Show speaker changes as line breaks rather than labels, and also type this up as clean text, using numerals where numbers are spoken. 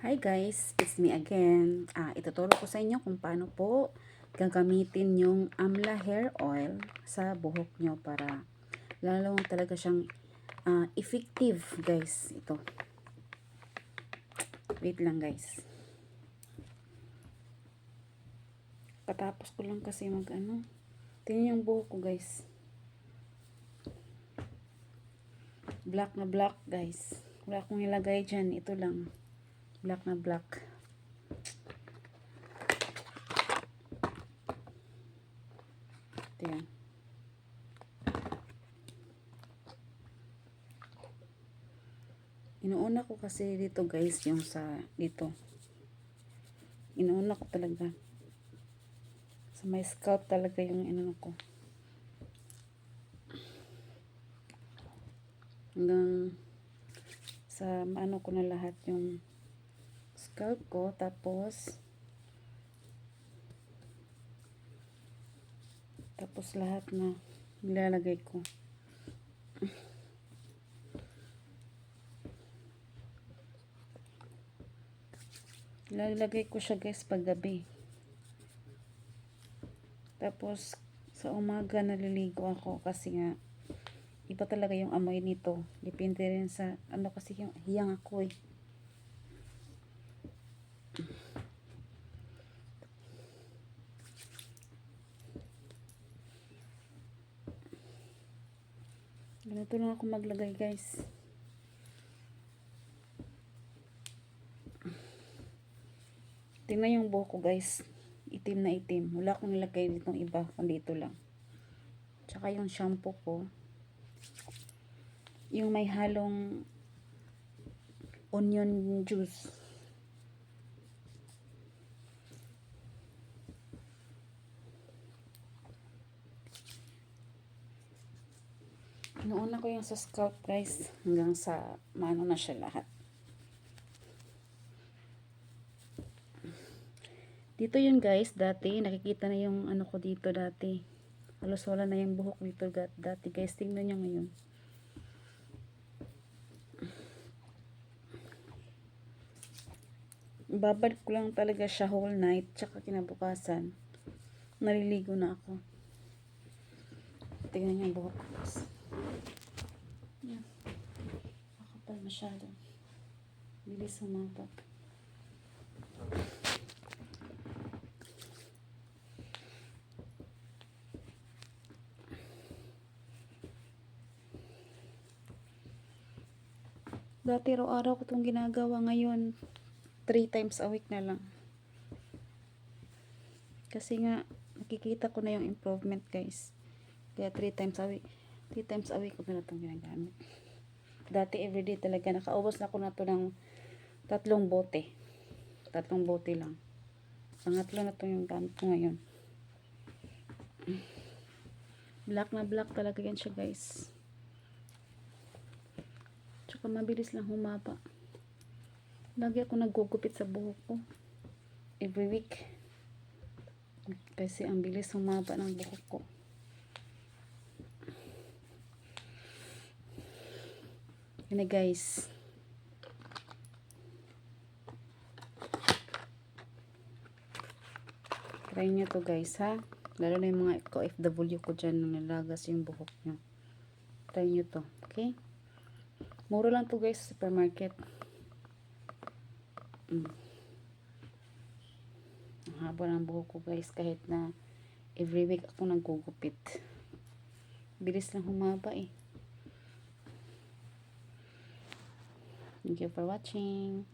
Hi guys, it's me again. Ituturo ko sa inyo kung paano po gagamitin yung Amla Hair Oil sa buhok nyo para lalong talaga siyang effective guys. Ito. Wait lang guys. Katapos ko lang kasi tingnan yung buhok ko guys. Black na black guys. Wala akong ilagay dyan. Ito lang. Black na black. Ito yan. Inuuna ko kasi dito guys yung dito. Inuuna ko talaga. Sa my scalp talaga yung inano ko. Hanggang sa ko na lahat yung scalp ko, tapos lahat na nilalagay ko. Nilalagay ko siya guys paggabi. Tapos sa umaga naliligo ako kasi nga iba talaga yung amoy nito. Depende rin sa kasi yung hiyang ako eh. Ganito lang ako maglagay guys. Tingnan yung buhok ko guys. Itim na itim. Wala akong nilagay ditong iba, kundi ito lang. Tsaka yung shampoo ko, yung may halong onion juice. Inuuna ko yung sa scalp guys hanggang sa maano na siya lahat. Dito yun guys, dati nakikita na yung ko dito dati. Halos wala na yung buhok dito dati guys. Tingnan nyo ngayon. Babalik ko lang talaga siya whole night. Tsaka kinabukasan, naliligo na ako. Tingnan nyo yung buhok ko guys. Yan. Makapal masyado. Bilis humaba. Dati araw-araw ko itong ginagawa, ngayon 3 times a week na lang. Kasi nga nakikita ko na yung improvement guys. Kaya 3 times a week. 3 times a week ko na itong ginagamit. Dati everyday talaga. Nakaubos na ako na ito ng 3 bote. 3 bote lang. Pangatlo na ito yung gamit ko ngayon. Black na black talaga yan siya guys. Tsaka mabilis lang humaba. Lagi ako naggugupit sa buhok ko. Every week. Kasi ang bilis humaba ng buhok ko. Yan na guys. Try nyo to guys ha. Lalo na yung mga OFW ko dyan na nalagas yung buhok nyo. Try nyo to. Okay? Mura lang to guys sa supermarket. Ang haba ng buhok ko guys, kahit na every week ako naggugupit. Bilis lang humaba eh. Thank you for watching.